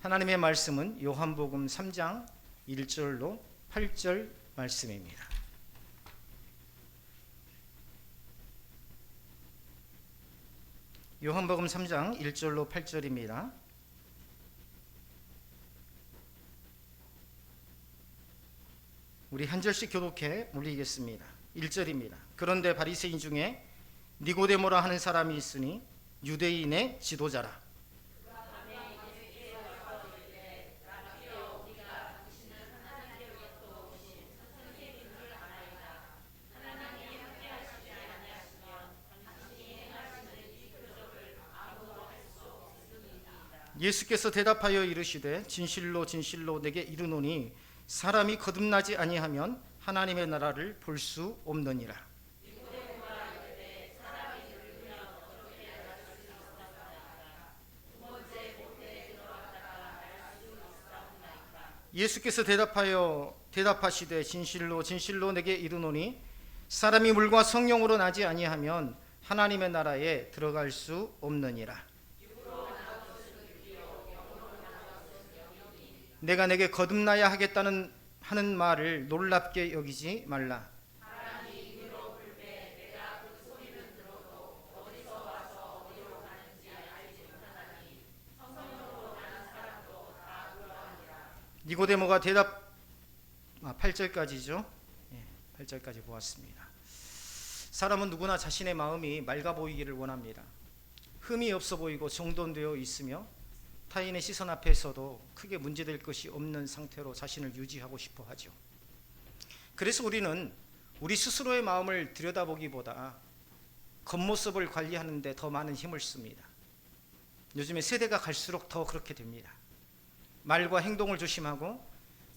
하나님의 말씀은 요한복음 3장 1절로 8절 말씀입니다. 요한복음 3장 1절로 8절입니다. 우리 한 절씩 교독해 올리겠습니다. 1절입니다. 그런데 바리새인 중에 니고데모라 하는 사람이 있으니 유대인의 지도자라. 예수께서 대답하여 이르시되 진실로 진실로 내게 이르노니 사람이 거듭나지 아니하면 하나님의 나라를 볼 수 없느니라. 예수께서 대답하시되 진실로 진실로 내게 이르노니 사람이 물과 성령으로 나지 아니하면 하나님의 나라에 들어갈 수 없느니라. 내가 내게 거듭나야 하겠다는 하는 말을 놀랍게 여기지 말라. 니고데모가 8절까지죠. 8절까지 보았습니다. 사람은 누구나 자신의 마음이 맑아 보이기를 원합니다. 흠이 없어 보이고 정돈되어 있으며 타인의 시선 앞에서도 크게 문제될 것이 없는 상태로 자신을 유지하고 싶어 하죠. 그래서 우리는 우리 스스로의 마음을 들여다보기보다 겉모습을 관리하는 데 더 많은 힘을 씁니다. 요즘에 세대가 갈수록 더 그렇게 됩니다. 말과 행동을 조심하고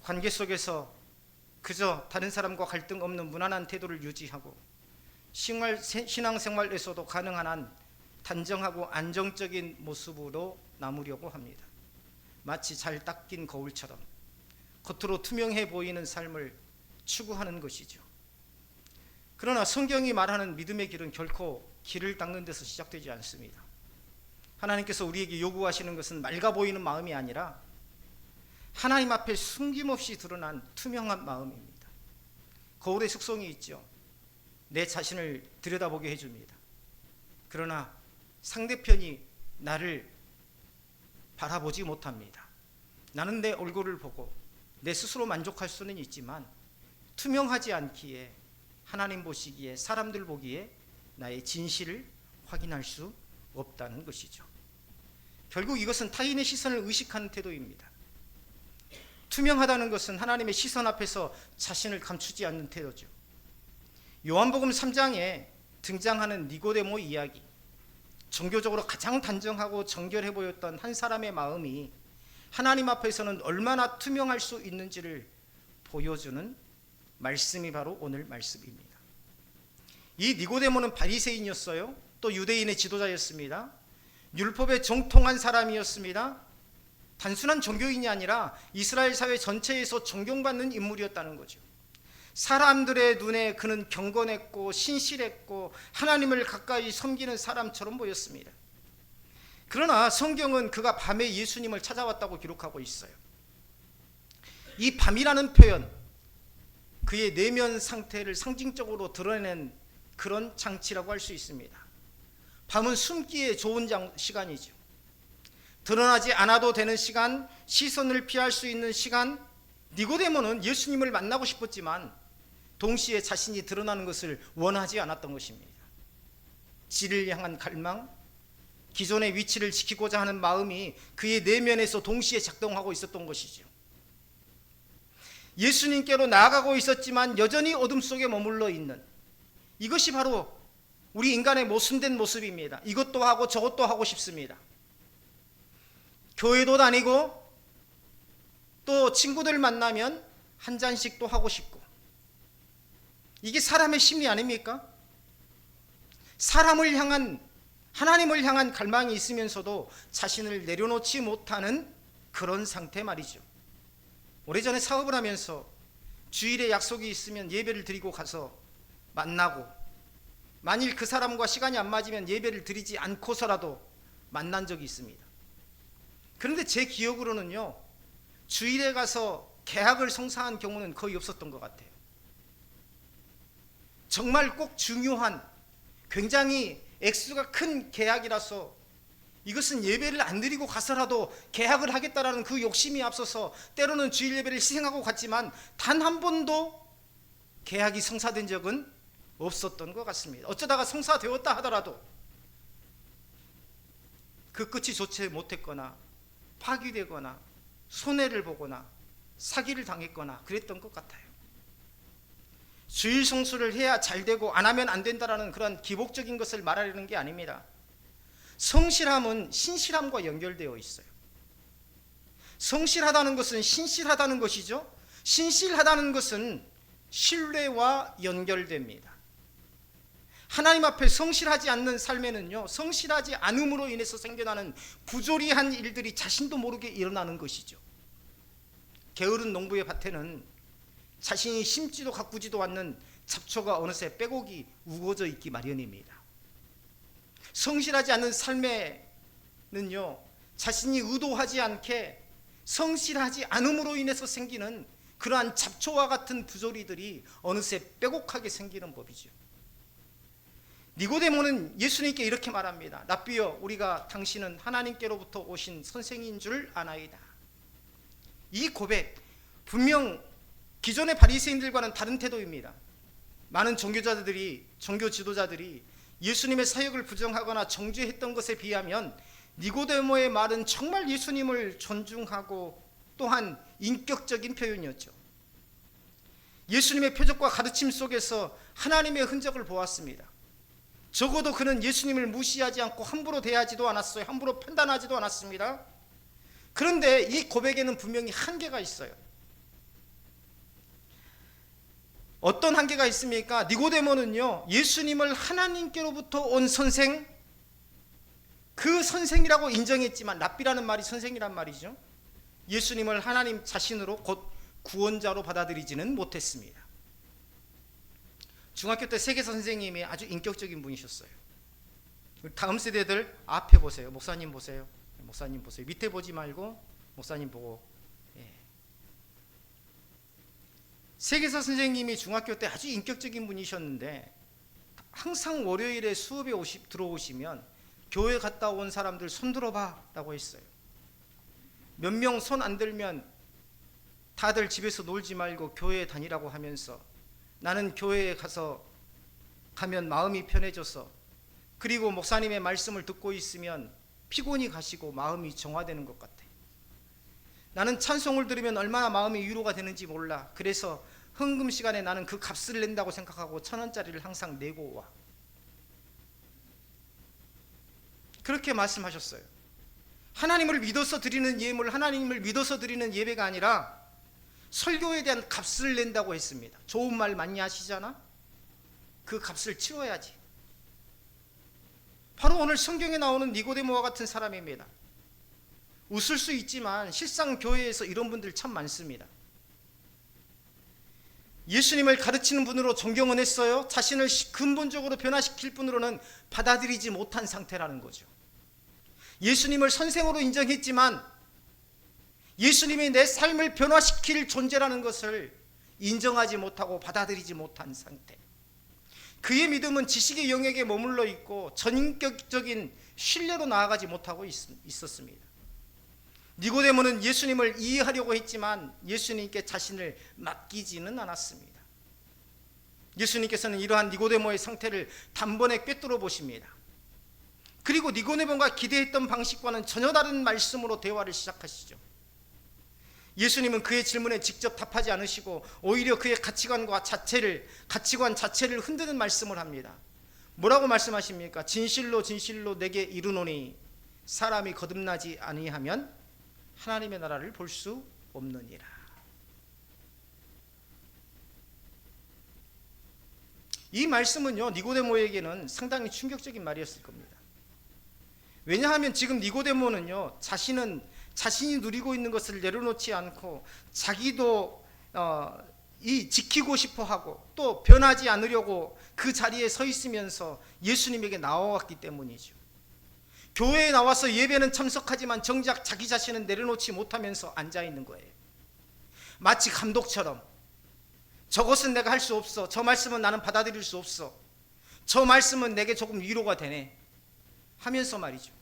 관계 속에서 그저 다른 사람과 갈등 없는 무난한 태도를 유지하고 신앙생활에서도 가능한 한 단정하고 안정적인 모습으로 남으려고 합니다. 마치 잘 닦인 거울처럼 겉으로 투명해 보이는 삶을 추구하는 것이죠. 그러나 성경이 말하는 믿음의 길은 결코 길을 닦는 데서 시작되지 않습니다. 하나님께서 우리에게 요구하시는 것은 맑아 보이는 마음이 아니라 하나님 앞에 숨김없이 드러난 투명한 마음입니다. 거울의 속성이 있죠. 내 자신을 들여다보게 해줍니다. 그러나 상대편이 나를 바라보지 못합니다. 나는 내 얼굴을 보고 내 스스로 만족할 수는 있지만 투명하지 않기에 하나님 보시기에 사람들 보기에 나의 진실을 확인할 수 없다는 것이죠. 결국 이것은 타인의 시선을 의식하는 태도입니다. 투명하다는 것은 하나님의 시선 앞에서 자신을 감추지 않는 태도죠. 요한복음 3장에 등장하는 니고데모 이야기, 종교적으로 가장 단정하고 정결해 보였던 한 사람의 마음이 하나님 앞에서는 얼마나 투명할 수 있는지를 보여주는 말씀이 바로 오늘 말씀입니다. 이 니고데모는 바리새인이었어요. 또 유대인의 지도자였습니다. 율법에 정통한 사람이었습니다. 단순한 종교인이 아니라 이스라엘 사회 전체에서 존경받는 인물이었다는 거죠. 사람들의 눈에 그는 경건했고 신실했고 하나님을 가까이 섬기는 사람처럼 보였습니다. 그러나 성경은 그가 밤에 예수님을 찾아왔다고 기록하고 있어요. 이 밤이라는 표현, 그의 내면 상태를 상징적으로 드러낸 그런 장치라고 할 수 있습니다. 밤은 숨기에 좋은 시간이죠. 드러나지 않아도 되는 시간, 시선을 피할 수 있는 시간. 니고데모는 예수님을 만나고 싶었지만 동시에 자신이 드러나는 것을 원하지 않았던 것입니다. 진리를 향한 갈망, 기존의 위치를 지키고자 하는 마음이 그의 내면에서 동시에 작동하고 있었던 것이죠. 예수님께로 나아가고 있었지만 여전히 어둠 속에 머물러 있는, 이것이 바로 우리 인간의 모순된 모습입니다. 이것도 하고 저것도 하고 싶습니다. 교회도 다니고 또 친구들 만나면 한 잔씩 또 하고 싶고, 이게 사람의 심리 아닙니까? 사람을 향한, 하나님을 향한 갈망이 있으면서도 자신을 내려놓지 못하는 그런 상태 말이죠. 오래전에 사업을 하면서 주일에 약속이 있으면 예배를 드리고 가서 만나고, 만일 그 사람과 시간이 안 맞으면 예배를 드리지 않고서라도 만난 적이 있습니다. 그런데 제 기억으로는요, 주일에 가서 개학을 성사한 경우는 거의 없었던 것 같아요. 정말 꼭 중요한 굉장히 액수가 큰 개학이라서 이것은 예배를 안 드리고 가서라도 개학을 하겠다라는 그 욕심이 앞서서 때로는 주일 예배를 희생하고 갔지만 단 한 번도 개학이 성사된 적은 없었던 것 같습니다. 어쩌다가 성사되었다 하더라도 그 끝이 좋지 못했거나 파기되거나 손해를 보거나 사기를 당했거나 그랬던 것 같아요. 주일 성수를 해야 잘 되고 안 하면 안 된다라는 그런 기복적인 것을 말하려는 게 아닙니다. 성실함은 신실함과 연결되어 있어요. 성실하다는 것은 신실하다는 것이죠. 신실하다는 것은 신뢰와 연결됩니다. 하나님 앞에 성실하지 않는 삶에는요, 성실하지 않음으로 인해서 생겨나는 부조리한 일들이 자신도 모르게 일어나는 것이죠. 게으른 농부의 밭에는 자신이 심지도 가꾸지도 않는 잡초가 어느새 빼곡이 우거져 있기 마련입니다. 성실하지 않는 삶에는요, 자신이 의도하지 않게 성실하지 않음으로 인해서 생기는 그러한 잡초와 같은 부조리들이 어느새 빼곡하게 생기는 법이죠. 니고데모는 예수님께 이렇게 말합니다. 랍비여, 우리가 당신은 하나님께로부터 오신 선생인 줄 아나이다. 이 고백, 분명 기존의 바리새인들과는 다른 태도입니다. 많은 종교 지도자들이 예수님의 사역을 부정하거나 정죄했던 것에 비하면 니고데모의 말은 정말 예수님을 존중하고 또한 인격적인 표현이었죠. 예수님의 표적과 가르침 속에서 하나님의 흔적을 보았습니다. 적어도 그는 예수님을 무시하지 않고 함부로 대하지도 않았어요. 함부로 판단하지도 않았습니다. 그런데 이 고백에는 분명히 한계가 있어요. 어떤 한계가 있습니까? 니고데모는요, 예수님을 하나님께로부터 온 선생, 그 선생이라고 인정했지만, 랍비라는 말이 선생이란 말이죠. 예수님을 하나님 자신으로 곧 구원자로 받아들이지는 못했습니다. 중학교 때 세계사 선생님이 아주 인격적인 분이셨어요. 다음 세대들 앞에 보세요. 목사님 보세요. 목사님 보세요. 밑에 보지 말고 목사님 보고. 세계사 선생님이 중학교 때 아주 인격적인 분이셨는데 항상 월요일에 수업에 들어오시면 교회 갔다 온 사람들 손 들어봐 라고 했어요. 몇 명 손 안 들면 다들 집에서 놀지 말고 교회에 다니라고 하면서 나는 교회에 가면 마음이 편해져서, 그리고 목사님의 말씀을 듣고 있으면 피곤이 가시고 마음이 정화되는 것 같아. 나는 찬송을 들으면 얼마나 마음이 위로가 되는지 몰라. 그래서 헌금 시간에 나는 그 값을 낸다고 생각하고 1,000원짜리를 항상 내고 와. 그렇게 말씀하셨어요. 하나님을 믿어서 드리는 예물, 하나님을 믿어서 드리는 예배가 아니라 설교에 대한 값을 낸다고 했습니다. 좋은 말 많이 하시잖아? 그 값을 치러야지. 바로 오늘 성경에 나오는 니고데모와 같은 사람입니다. 웃을 수 있지만 실상 교회에서 이런 분들 참 많습니다. 예수님을 가르치는 분으로 존경은 했어요. 자신을 근본적으로 변화시킬 분으로는 받아들이지 못한 상태라는 거죠. 예수님을 선생으로 인정했지만 예수님이 내 삶을 변화시킬 존재라는 것을 인정하지 못하고 받아들이지 못한 상태. 그의 믿음은 지식의 영역에 머물러 있고 전인격적인 신뢰로 나아가지 못하고 있었습니다. 니고데모는 예수님을 이해하려고 했지만 예수님께 자신을 맡기지는 않았습니다. 예수님께서는 이러한 니고데모의 상태를 단번에 꿰뚫어 보십니다. 그리고 니고데모가 기대했던 방식과는 전혀 다른 말씀으로 대화를 시작하시죠. 예수님은 그의 질문에 직접 답하지 않으시고 오히려 그의 가치관 자체를 흔드는 말씀을 합니다. 뭐라고 말씀하십니까? 진실로 진실로 내게 이르노니 사람이 거듭나지 아니하면 하나님의 나라를 볼 수 없느니라. 이 말씀은요, 니고데모에게는 상당히 충격적인 말이었을 겁니다. 왜냐하면 지금 니고데모는요, 자신이 누리고 있는 것을 내려놓지 않고 자기도 지키고 싶어하고 또 변하지 않으려고 그 자리에 서 있으면서 예수님에게 나와왔기 때문이죠. 교회에 나와서 예배는 참석하지만 정작 자기 자신은 내려놓지 못하면서 앉아있는 거예요. 마치 감독처럼 저것은 내가 할 수 없어, 저 말씀은 나는 받아들일 수 없어, 저 말씀은 내게 조금 위로가 되네 하면서 말이죠.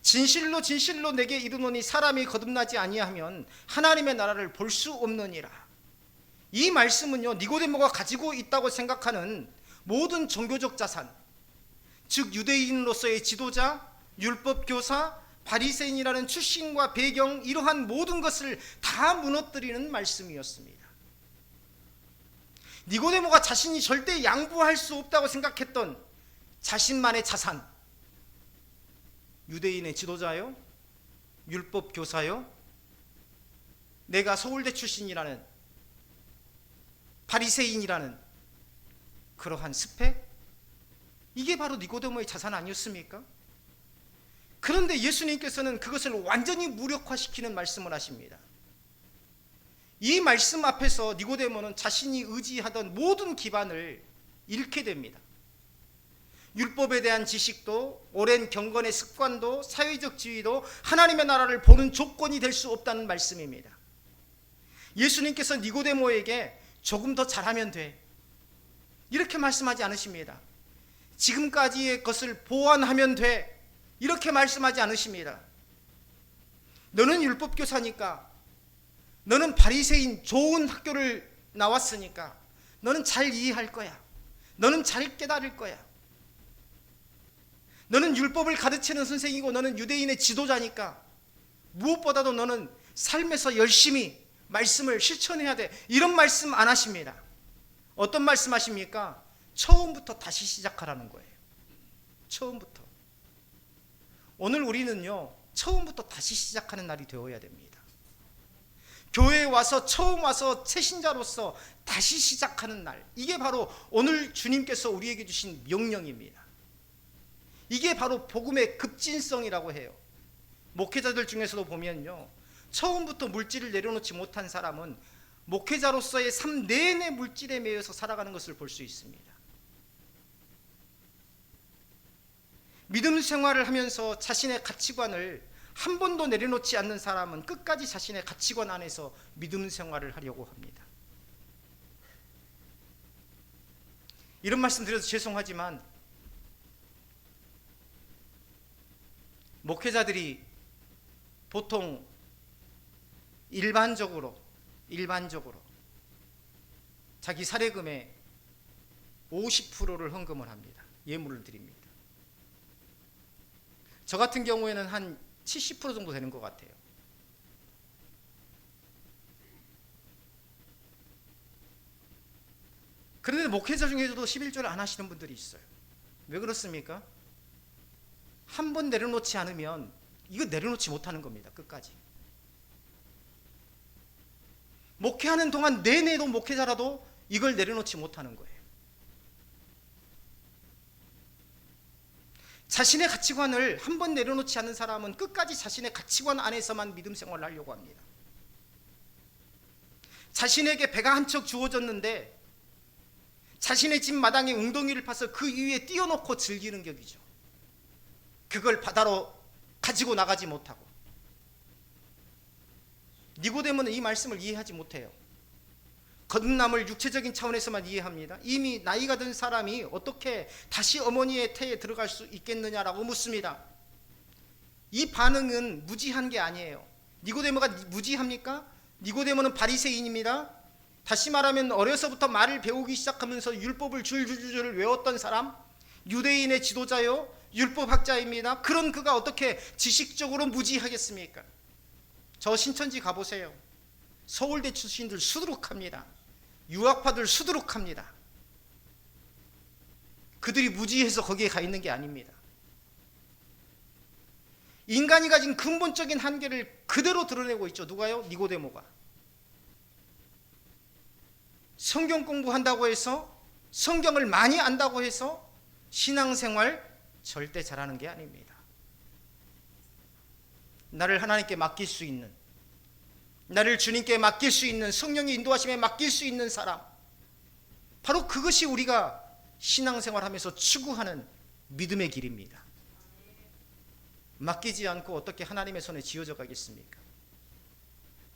진실로 진실로 내게 이르노니 사람이 거듭나지 아니하면 하나님의 나라를 볼 수 없느니라. 이 말씀은요, 니고데모가 가지고 있다고 생각하는 모든 종교적 자산, 즉 유대인으로서의 지도자, 율법 교사, 바리새인이라는 출신과 배경, 이러한 모든 것을 다 무너뜨리는 말씀이었습니다. 니고데모가 자신이 절대 양보할 수 없다고 생각했던 자신만의 자산, 유대인의 지도자요, 율법 교사요, 내가 서울대 출신이라는 바리새인이라는 그러한 스펙, 이게 바로 니고데모의 자산 아니었습니까? 그런데 예수님께서는 그것을 완전히 무력화시키는 말씀을 하십니다. 이 말씀 앞에서 니고데모는 자신이 의지하던 모든 기반을 잃게 됩니다. 율법에 대한 지식도, 오랜 경건의 습관도, 사회적 지위도 하나님의 나라를 보는 조건이 될 수 없다는 말씀입니다. 예수님께서 니고데모에게 조금 더 잘하면 돼, 이렇게 말씀하지 않으십니다. 지금까지의 것을 보완하면 돼, 이렇게 말씀하지 않으십니다. 너는 율법교사니까, 너는 바리새인 좋은 학교를 나왔으니까 너는 잘 이해할 거야, 너는 잘 깨달을 거야, 너는 율법을 가르치는 선생이고 너는 유대인의 지도자니까 무엇보다도 너는 삶에서 열심히 말씀을 실천해야 돼, 이런 말씀 안 하십니다. 어떤 말씀 하십니까? 처음부터 다시 시작하라는 거예요. 처음부터. 오늘 우리는요, 처음부터 다시 시작하는 날이 되어야 됩니다. 교회에 와서 처음 와서 새신자로서 다시 시작하는 날, 이게 바로 오늘 주님께서 우리에게 주신 명령입니다. 이게 바로 복음의 급진성이라고 해요. 목회자들 중에서도 보면요, 처음부터 물질을 내려놓지 못한 사람은 목회자로서의 삶 내내 물질에 매여서 살아가는 것을 볼 수 있습니다. 믿음 생활을 하면서 자신의 가치관을 한 번도 내려놓지 않는 사람은 끝까지 자신의 가치관 안에서 믿음 생활을 하려고 합니다. 이런 말씀 드려서 죄송하지만 목회자들이 보통 일반적으로 자기 사례금의 50%를 헌금을 합니다. 예물을 드립니다. 저 같은 경우에는 한 70% 정도 되는 것 같아요. 그런데 목회자 중에서도 11조를 안 하시는 분들이 있어요. 왜 그렇습니까? 한 번 내려놓지 않으면 이거 내려놓지 못하는 겁니다. 끝까지. 목회하는 동안 내내도 목회자라도 이걸 내려놓지 못하는 거예요. 자신의 가치관을 한 번 내려놓지 않는 사람은 끝까지 자신의 가치관 안에서만 믿음 생활을 하려고 합니다. 자신에게 배가 한 척 주어졌는데 자신의 집 마당에 웅덩이를 파서 그 위에 띄워놓고 즐기는 격이죠. 그걸 바다로 가지고 나가지 못하고. 니고데모는 이 말씀을 이해하지 못해요. 거듭남을 육체적인 차원에서만 이해합니다. 이미 나이가 든 사람이 어떻게 다시 어머니의 태에 들어갈 수 있겠느냐라고 묻습니다. 이 반응은 무지한 게 아니에요. 니고데모가 무지합니까? 니고데모는 바리새인입니다. 다시 말하면 어려서부터 말을 배우기 시작하면서 율법을 줄줄줄 외웠던 사람, 유대인의 지도자요, 율법학자입니다. 그런 그가 어떻게 지식적으로 무지하겠습니까? 저 신천지 가보세요. 서울대 출신들 수두룩합니다. 유학파들 수두룩합니다. 그들이 무지해서 거기에 가 있는 게 아닙니다. 인간이 가진 근본적인 한계를 그대로 드러내고 있죠. 누가요? 니고데모가. 성경 공부한다고 해서, 성경을 많이 안다고 해서 신앙생활 절대 잘하는 게 아닙니다. 나를 하나님께 맡길 수 있는, 나를 주님께 맡길 수 있는, 성령의 인도하심에 맡길 수 있는 사람, 바로 그것이 우리가 신앙생활하면서 추구하는 믿음의 길입니다. 맡기지 않고 어떻게 하나님의 손에 쥐어져 가겠습니까?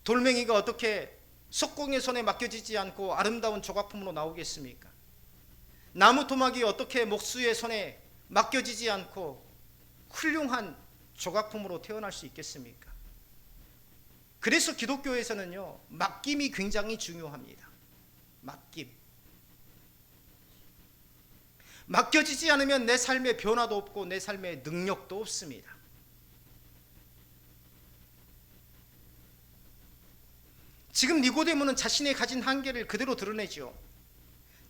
돌멩이가 어떻게 석공의 손에 맡겨지지 않고 아름다운 조각품으로 나오겠습니까? 나무 토막이 어떻게 목수의 손에 맡겨지지 않고 훌륭한 조각품으로 태어날 수 있겠습니까? 그래서 기독교에서는요, 맡김이 굉장히 중요합니다. 맡김. 맡겨지지 않으면 내 삶에 변화도 없고 내 삶에 능력도 없습니다. 지금 니고데모는 자신의 가진 한계를 그대로 드러내죠.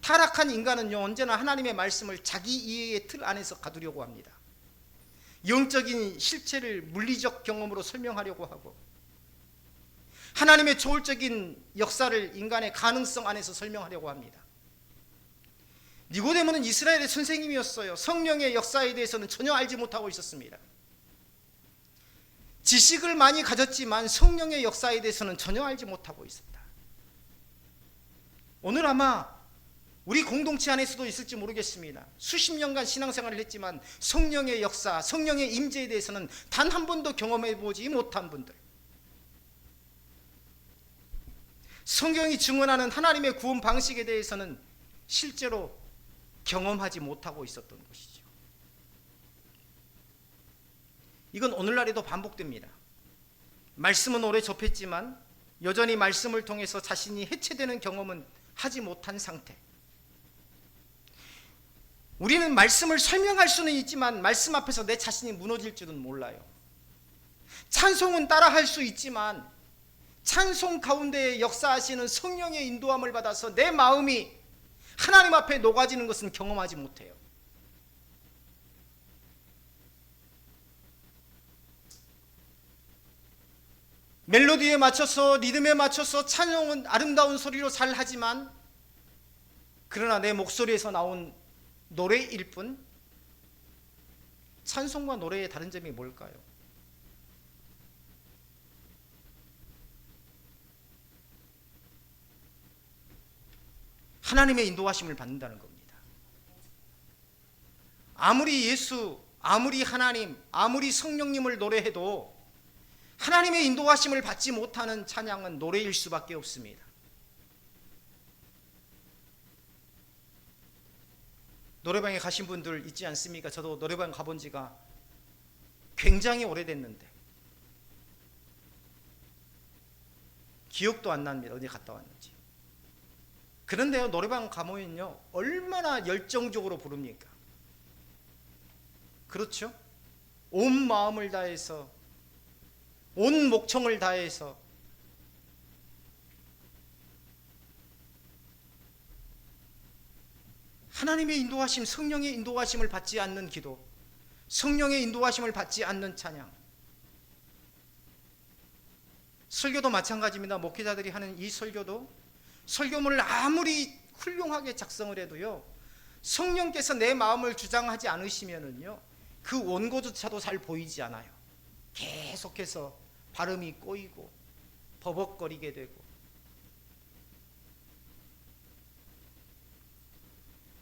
타락한 인간은요, 언제나 하나님의 말씀을 자기 이해의 틀 안에서 가두려고 합니다. 영적인 실체를 물리적 경험으로 설명하려고 하고, 하나님의 초월적인 역사를 인간의 가능성 안에서 설명하려고 합니다. 니고데모는 이스라엘의 선생님이었어요. 성령의 역사에 대해서는 전혀 알지 못하고 있었습니다. 지식을 많이 가졌지만 성령의 역사에 대해서는 전혀 알지 못하고 있었다. 오늘 아마 우리 공동체 안에서도 있을지 모르겠습니다. 수십 년간 신앙생활을 했지만 성령의 역사, 성령의 임재에 대해서는 단 한 번도 경험해 보지 못한 분들, 성경이 증언하는 하나님의 구원 방식에 대해서는 실제로 경험하지 못하고 있었던 것이죠. 이건 오늘날에도 반복됩니다. 말씀은 오래 접했지만 여전히 말씀을 통해서 자신이 해체되는 경험은 하지 못한 상태. 우리는 말씀을 설명할 수는 있지만 말씀 앞에서 내 자신이 무너질 줄은 몰라요. 찬송은 따라할 수 있지만 찬송 가운데 역사하시는 성령의 인도함을 받아서 내 마음이 하나님 앞에 녹아지는 것은 경험하지 못해요. 멜로디에 맞춰서, 리듬에 맞춰서 찬송은 아름다운 소리로 잘 하지만, 그러나 내 목소리에서 나온 노래일 뿐, 찬송과 노래의 다른 점이 뭘까요? 하나님의 인도하심을 받는다는 겁니다. 아무리 예수, 아무리 하나님, 아무리 성령님을 노래해도 하나님의 인도하심을 받지 못하는 찬양은 노래일 수밖에 없습니다. 노래방에 가신 분들 있지 않습니까? 저도 노래방 가본 지가 굉장히 오래됐는데 기억도 안 납니다. 어디 갔다 왔는지. 그런데요, 노래방 가면요 얼마나 열정적으로 부릅니까? 그렇죠? 온 마음을 다해서, 온 목청을 다해서. 하나님의 인도하심, 성령의 인도하심을 받지 않는 기도, 성령의 인도하심을 받지 않는 찬양. 설교도 마찬가지입니다. 목회자들이 하는 이 설교도, 설교문을 아무리 훌륭하게 작성을 해도요, 성령께서 내 마음을 주장하지 않으시면은요, 그 원고조차도 잘 보이지 않아요. 계속해서 발음이 꼬이고 버벅거리게 되고.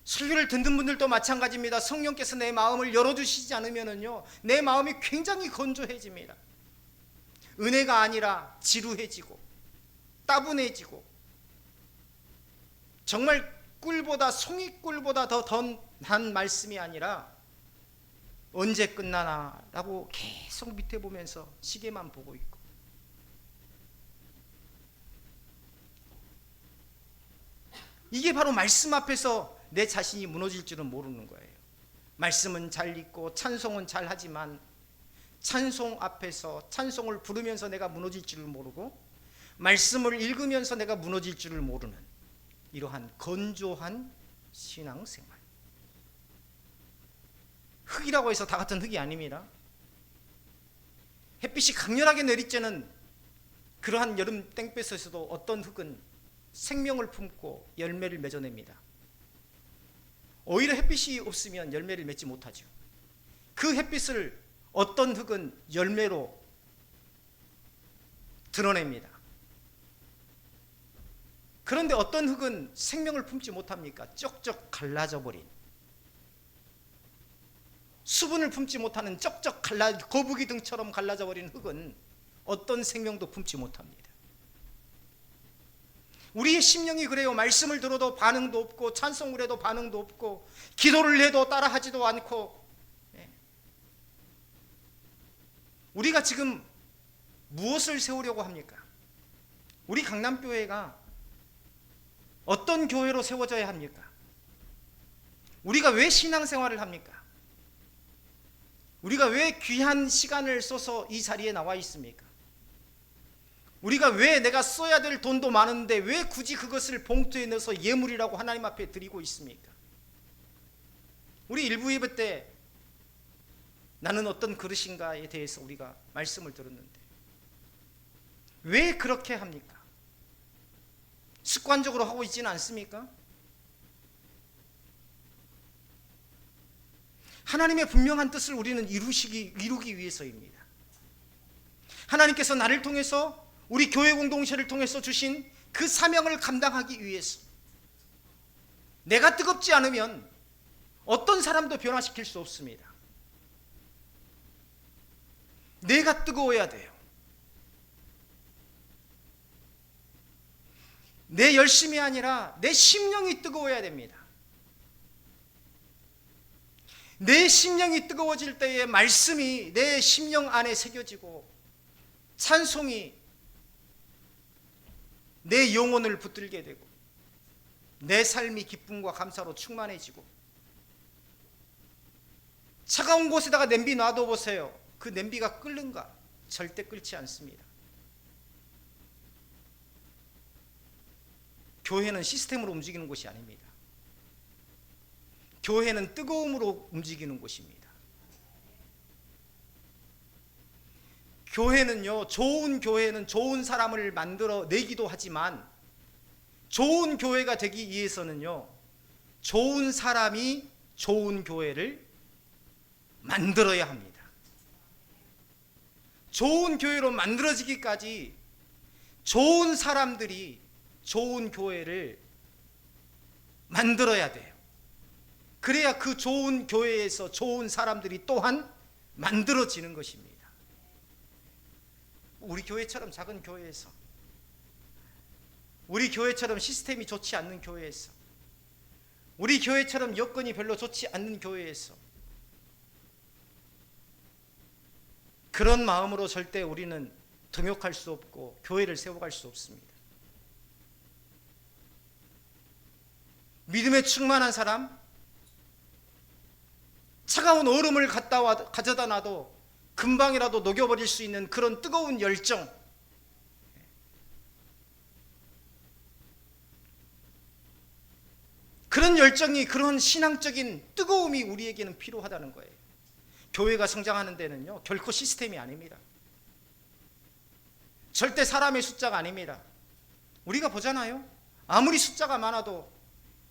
설교를 듣는 분들도 마찬가지입니다. 성령께서 내 마음을 열어주시지 않으면은요, 내 마음이 굉장히 건조해집니다. 은혜가 아니라 지루해지고 따분해지고, 정말 꿀보다, 송이꿀보다 더 단 말씀이 아니라 언제 끝나나 라고 계속 밑에 보면서 시계만 보고 있고. 이게 바로 말씀 앞에서 내 자신이 무너질 줄은 모르는 거예요. 말씀은 잘 읽고 찬송은 잘 하지만 찬송 앞에서, 찬송을 부르면서 내가 무너질 줄을 모르고 말씀을 읽으면서 내가 무너질 줄을 모르는 이러한 건조한 신앙생활. 흙이라고 해서 다 같은 흙이 아닙니다. 햇빛이 강렬하게 내리쬐는 그러한 여름 땡볕에서도 어떤 흙은 생명을 품고 열매를 맺어냅니다. 오히려 햇빛이 없으면 열매를 맺지 못하죠. 그 햇빛을 어떤 흙은 열매로 드러냅니다. 그런데 어떤 흙은 생명을 품지 못합니까? 쩍쩍 갈라져 버린, 수분을 품지 못하는 쩍쩍 거북이 등처럼 갈라져 버린 흙은 어떤 생명도 품지 못합니다. 우리의 심령이 그래요. 말씀을 들어도 반응도 없고, 찬송을 해도 반응도 없고, 기도를 해도 따라하지도 않고. 우리가 지금 무엇을 세우려고 합니까? 우리 강남교회가 어떤 교회로 세워져야 합니까? 우리가 왜 신앙생활을 합니까? 우리가 왜 귀한 시간을 써서 이 자리에 나와 있습니까? 우리가 왜 내가 써야 될 돈도 많은데 왜 굳이 그것을 봉투에 넣어서 예물이라고 하나님 앞에 드리고 있습니까? 우리 일부 예배 때 나는 어떤 그릇인가에 대해서 우리가 말씀을 들었는데 왜 그렇게 합니까? 습관적으로 하고 있지는 않습니까? 하나님의 분명한 뜻을 우리는 이루기 위해서입니다. 하나님께서 나를 통해서, 우리 교회 공동체를 통해서 주신 그 사명을 감당하기 위해서, 내가 뜨겁지 않으면 어떤 사람도 변화시킬 수 없습니다. 내가 뜨거워야 돼요. 내 열심이 아니라 내 심령이 뜨거워야 됩니다. 내 심령이 뜨거워질 때에 말씀이 내 심령 안에 새겨지고, 찬송이 내 영혼을 붙들게 되고, 내 삶이 기쁨과 감사로 충만해지고, 차가운 곳에다가 냄비 놔둬 보세요. 그 냄비가 끓는가? 절대 끓지 않습니다. 교회는 시스템으로 움직이는 곳이 아닙니다. 교회는 뜨거움으로 움직이는 곳입니다. 좋은 교회는 좋은 사람을 만들어 내기도 하지만, 좋은 교회가 되기 위해서는요, 좋은 사람이 좋은 교회를 만들어야 합니다. 좋은 교회로 만들어지기까지 좋은 사람들이 좋은 교회를 만들어야 돼요. 그래야 그 좋은 교회에서 좋은 사람들이 또한 만들어지는 것입니다. 우리 교회처럼 작은 교회에서, 우리 교회처럼 시스템이 좋지 않는 교회에서, 우리 교회처럼 여건이 별로 좋지 않는 교회에서 그런 마음으로 절대 우리는 동역할 수 없고 교회를 세워갈 수 없습니다. 믿음에 충만한 사람, 차가운 얼음을 가져다 놔도 금방이라도 녹여버릴 수 있는 그런 뜨거운 열정, 그런 열정이, 그런 신앙적인 뜨거움이 우리에게는 필요하다는 거예요. 교회가 성장하는 데는요, 결코 시스템이 아닙니다. 절대 사람의 숫자가 아닙니다. 우리가 보잖아요. 아무리 숫자가 많아도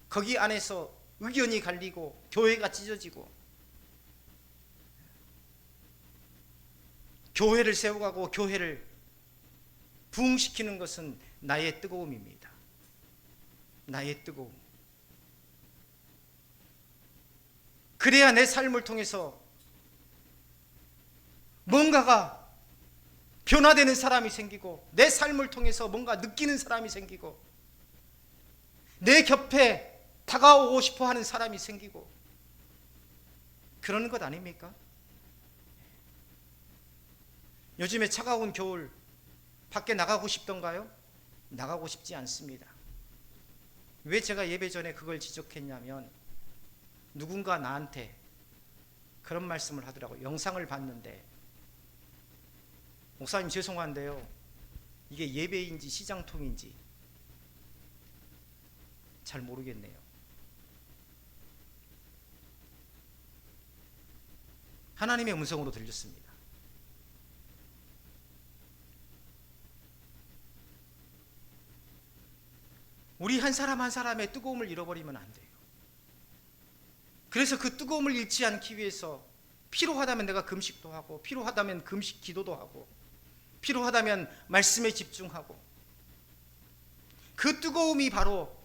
거기 안에서 의견이 갈리고 교회가 찢어지고, 교회를 세워가고 교회를 부흥시키는 것은 나의 뜨거움입니다. 나의 뜨거움. 그래야 내 삶을 통해서 뭔가가 변화되는 사람이 생기고, 내 삶을 통해서 뭔가 느끼는 사람이 생기고, 내 곁에 다가오고 싶어 하는 사람이 생기고, 그러는 것 아닙니까? 요즘에 차가운 겨울, 밖에 나가고 싶던가요? 나가고 싶지 않습니다. 왜 제가 예배 전에 그걸 지적했냐면, 누군가 나한테 그런 말씀을 하더라고요. 영상을 봤는데, 목사님 죄송한데요, 이게 예배인지 시장통인지 잘 모르겠네요. 하나님의 음성으로 들렸습니다. 우리 한 사람 한 사람의 뜨거움을 잃어버리면 안 돼요. 그래서 그 뜨거움을 잃지 않기 위해서 필요하다면 내가 금식도 하고, 필요하다면 금식 기도도 하고, 필요하다면 말씀에 집중하고, 그 뜨거움이 바로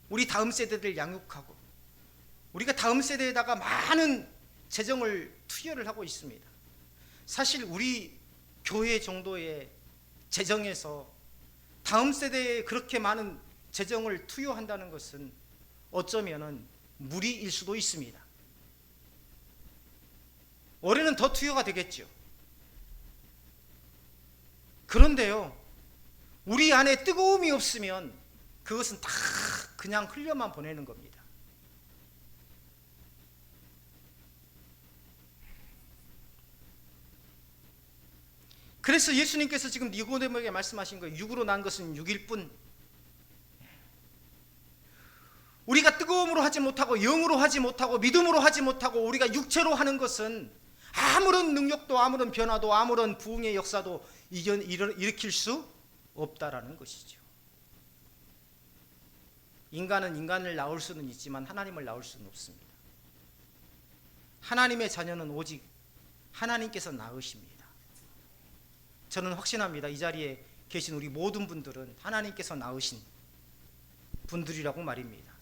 우리 다음 세대들 양육하고, 우리가 다음 세대에다가 많은 재정을 투여를 하고 있습니다. 사실 우리 교회 정도의 재정에서 다음 세대에 그렇게 많은 재정을 투여한다는 것은 어쩌면은 무리일 수도 있습니다. 올해는 더 투여가 되겠죠. 그런데요, 우리 안에 뜨거움이 없으면 그것은 다 그냥 흘려만 보내는 겁니다. 그래서 예수님께서 지금 니고데모에게 말씀하신 거예요. 육으로 난 것은 육일 뿐. 우리가 뜨거움으로 하지 못하고 영으로 하지 못하고 믿음으로 하지 못하고 우리가 육체로 하는 것은 아무런 능력도 아무런 변화도 아무런 부흥의 역사도 일으킬 수 없다라는 것이죠. 인간은 인간을 낳을 수는 있지만 하나님을 낳을 수는 없습니다. 하나님의 자녀는 오직 하나님께서 낳으십니다. 저는 확신합니다. 이 자리에 계신 우리 모든 분들은 하나님께서 낳으신 분들이라고 말입니다.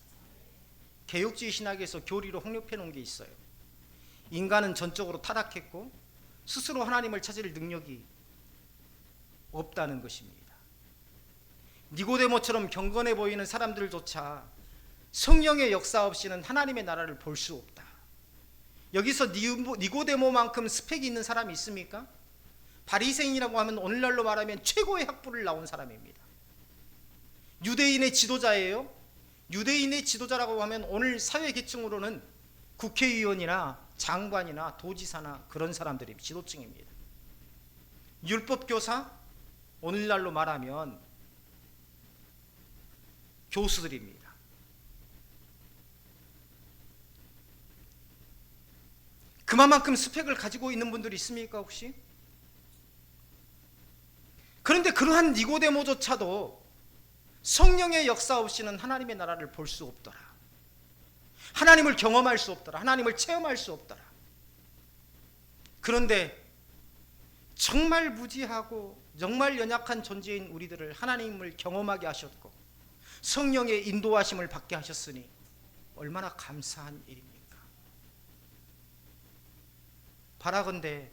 개혁주의 신학에서 교리로 확립해 놓은 게 있어요. 인간은 전적으로 타락했고 스스로 하나님을 찾을 능력이 없다는 것입니다. 니고데모처럼 경건해 보이는 사람들조차 성령의 역사 없이는 하나님의 나라를 볼 수 없다. 여기서 니고데모만큼 스펙이 있는 사람이 있습니까? 바리새인이라고 하면 오늘날로 말하면 최고의 학부를 나온 사람입니다. 유대인의 지도자예요. 유대인의 지도자라고 하면 오늘 사회 계층으로는 국회의원이나 장관이나 도지사나 그런 사람들이 지도층입니다. 율법교사, 오늘날로 말하면 교수들입니다. 그만큼 스펙을 가지고 있는 분들이 있습니까 혹시? 그런데 그러한 니고데모조차도 성령의 역사 없이는 하나님의 나라를 볼 수 없더라. 하나님을 경험할 수 없더라. 하나님을 체험할 수 없더라. 그런데 정말 무지하고 정말 연약한 존재인 우리들을 하나님을 경험하게 하셨고 성령의 인도하심을 받게 하셨으니 얼마나 감사한 일입니까? 바라건대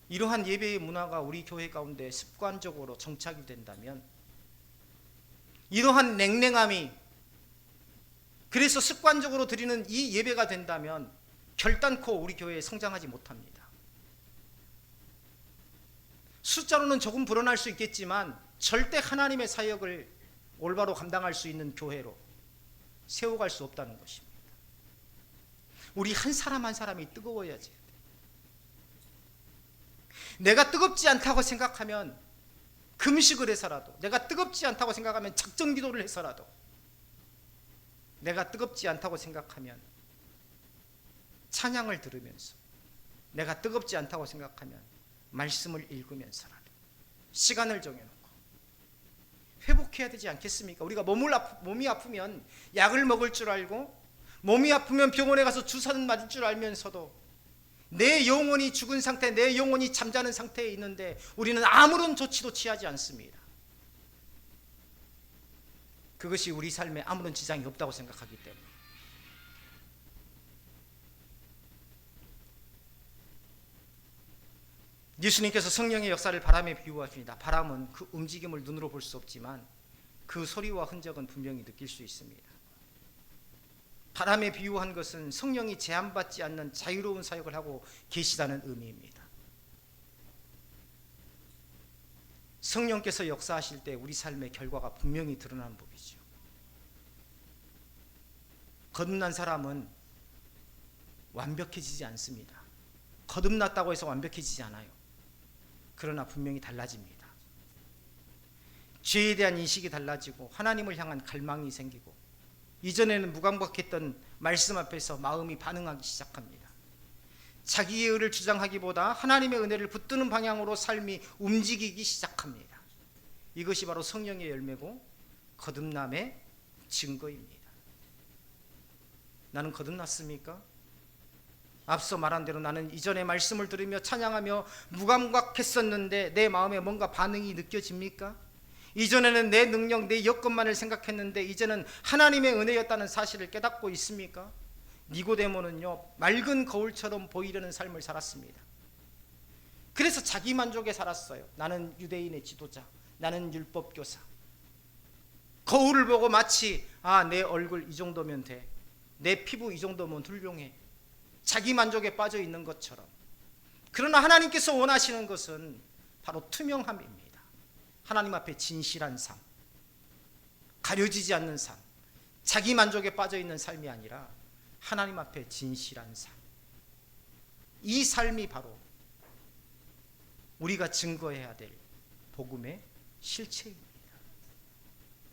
이러한 예배의 문화가 우리 교회 가운데 습관적으로 정착이 된다면, 이러한 냉랭함이 그래서 습관적으로 드리는 이 예배가 된다면 결단코 우리 교회에 성장하지 못합니다. 숫자로는 조금 불어날 수 있겠지만 절대 하나님의 사역을 올바로 감당할 수 있는 교회로 세워갈 수 없다는 것입니다. 우리 한 사람 한 사람이 뜨거워야지. 내가 뜨겁지 않다고 생각하면 금식을 해서라도, 내가 뜨겁지 않다고 생각하면 작정 기도를 해서라도, 내가 뜨겁지 않다고 생각하면 찬양을 들으면서, 내가 뜨겁지 않다고 생각하면 말씀을 읽으면서라도 시간을 정해놓고 회복해야 되지 않겠습니까? 우리가 몸이 아프면 약을 먹을 줄 알고, 몸이 아프면 병원에 가서 주사는 맞을 줄 알면서도 내 영혼이 죽은 상태, 내 영혼이 잠자는 상태에 있는데 우리는 아무런 조치도 취하지 않습니다. 그것이 우리 삶에 아무런 지장이 없다고 생각하기 때문에. 예수님께서 성령의 역사를 바람에 비유하십니다. 바람은 그 움직임을 눈으로 볼 수 없지만 그 소리와 흔적은 분명히 느낄 수 있습니다. 바람에 비유한 것은 성령이 제한받지 않는 자유로운 사역을 하고 계시다는 의미입니다. 성령께서 역사하실 때 우리 삶의 결과가 분명히 드러나는 법이죠. 거듭난 사람은 완벽해지지 않습니다. 거듭났다고 해서 완벽해지지 않아요. 그러나 분명히 달라집니다. 죄에 대한 인식이 달라지고 하나님을 향한 갈망이 생기고, 이전에는 무감각했던 말씀 앞에서 마음이 반응하기 시작합니다. 자기의 의를 주장하기보다 하나님의 은혜를 붙드는 방향으로 삶이 움직이기 시작합니다. 이것이 바로 성령의 열매고 거듭남의 증거입니다. 나는 거듭났습니까? 앞서 말한 대로 나는 이전에 말씀을 들으며 찬양하며 무감각했었는데 내 마음에 뭔가 반응이 느껴집니까? 이전에는 내 능력, 내 여건만을 생각했는데 이제는 하나님의 은혜였다는 사실을 깨닫고 있습니까? 니고데모는요, 맑은 거울처럼 보이려는 삶을 살았습니다. 그래서 자기 만족에 살았어요. 나는 유대인의 지도자, 나는 율법 교사. 거울을 보고 마치 내 얼굴 이 정도면 돼, 내 피부 이 정도면 훌륭해, 자기 만족에 빠져 있는 것처럼. 그러나 하나님께서 원하시는 것은 바로 투명함입니다. 하나님 앞에 진실한 삶, 가려지지 않는 삶, 자기 만족에 빠져 있는 삶이 아니라 하나님 앞에 진실한 삶. 이 삶이 바로 우리가 증거해야 될 복음의 실체입니다.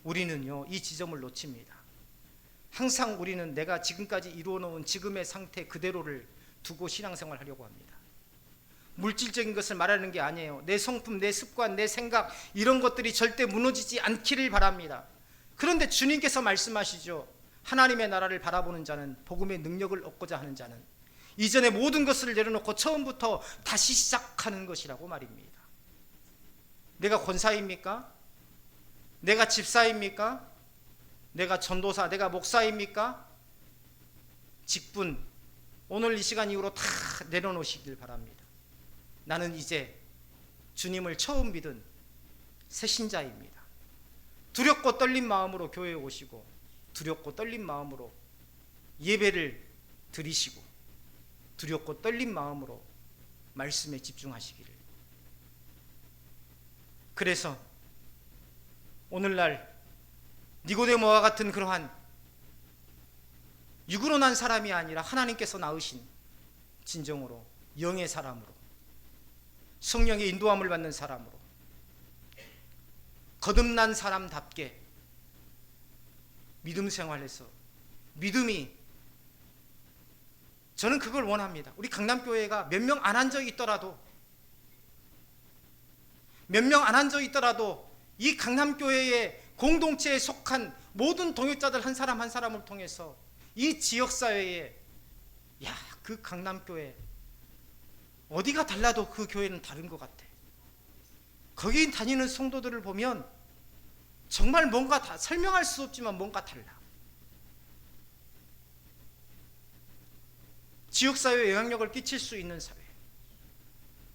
우리는요, 이 지점을 놓칩니다. 항상 우리는 내가 지금까지 이루어 놓은 지금의 상태 그대로를 두고 신앙생활 하려고 합니다. 물질적인 것을 말하는 게 아니에요. 내 성품, 내 습관, 내 생각, 이런 것들이 절대 무너지지 않기를 바랍니다. 그런데 주님께서 말씀하시죠. 하나님의 나라를 바라보는 자는, 복음의 능력을 얻고자 하는 자는 이전의 모든 것을 내려놓고 처음부터 다시 시작하는 것이라고 말입니다. 내가 권사입니까? 내가 집사입니까? 내가 전도사, 내가 목사입니까? 직분, 오늘 이 시간 이후로 다 내려놓으시길 바랍니다. 나는 이제 주님을 처음 믿은 새신자입니다. 두렵고 떨린 마음으로 교회에 오시고, 두렵고 떨린 마음으로 예배를 드리시고, 두렵고 떨린 마음으로 말씀에 집중하시기를. 그래서 오늘날 니고데모와 같은 그러한 육으로 난 사람이 아니라 하나님께서 낳으신 진정으로 영의 사람으로, 성령의 인도함을 받는 사람으로, 거듭난 사람답게 믿음 생활에서, 믿음이, 저는 그걸 원합니다. 우리 강남교회가 몇 명 안 한 적이 있더라도, 몇 명 안 한 적이 있더라도 이 강남교회의 공동체에 속한 모든 동역자들 한 사람 한 사람을 통해서 이 지역사회에, 그 강남교회 어디가 달라도 그 교회는 다른 것 같아, 거기 다니는 성도들을 보면 정말 뭔가 다 설명할 수 없지만 뭔가 달라. 지역사회에 영향력을 끼칠 수 있는 사회.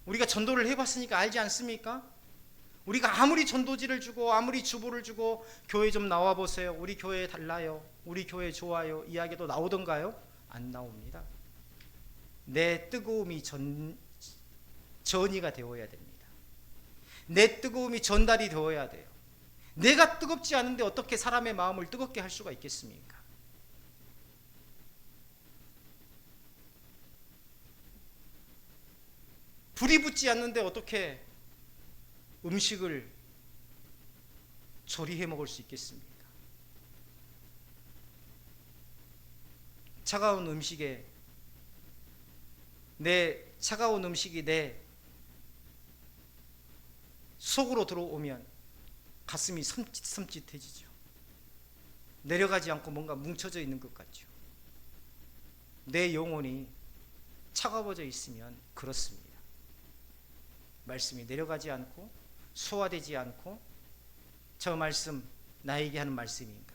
우리가 전도를 해봤으니까 알지 않습니까? 우리가 아무리 전도지를 주고 아무리 주보를 주고 교회 좀 나와보세요, 우리 교회 달라요, 우리 교회 좋아요 이야기도 나오던가요? 안 나옵니다. 내 뜨거움이 전이가 되어야 됩니다. 내 뜨거움이 전달이 되어야 돼요. 내가 뜨겁지 않은데 어떻게 사람의 마음을 뜨겁게 할 수가 있겠습니까? 불이 붙지 않는데 어떻게 음식을 조리해 먹을 수 있겠습니까? 차가운 음식이 내 속으로 들어오면 가슴이 섬찟섬찟해지죠. 내려가지 않고 뭔가 뭉쳐져 있는 것 같죠. 내 영혼이 차가워져 있으면 그렇습니다. 말씀이 내려가지 않고 소화되지 않고, 저 말씀 나에게 하는 말씀인가,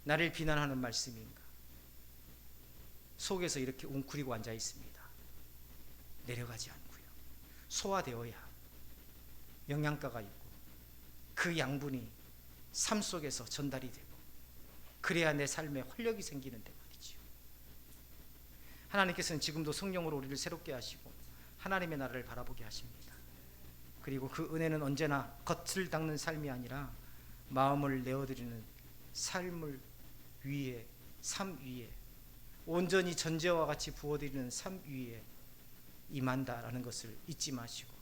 나를 비난하는 말씀인가, 속에서 이렇게 웅크리고 앉아 있습니다. 내려가지 않고요. 소화되어야 영양가가 있고 그 양분이 삶 속에서 전달이 되고, 그래야 내 삶에 활력이 생기는데 말이죠. 하나님께서는 지금도 성령으로 우리를 새롭게 하시고 하나님의 나라를 바라보게 하십니다. 그리고 그 은혜는 언제나 겉을 닦는 삶이 아니라 마음을 내어드리는 삶 위에 온전히 전제와 같이 부어드리는 삶 위에 임한다라는 것을 잊지 마시고,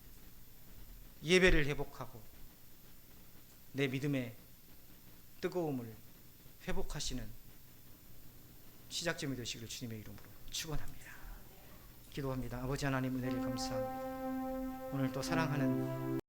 예배를 회복하고 내 믿음의 뜨거움을 회복하시는 시작점이 되시기를 주님의 이름으로 축원합니다. 기도합니다. 아버지 하나님, 은혜를 감사합니다. 오늘 또 사랑하는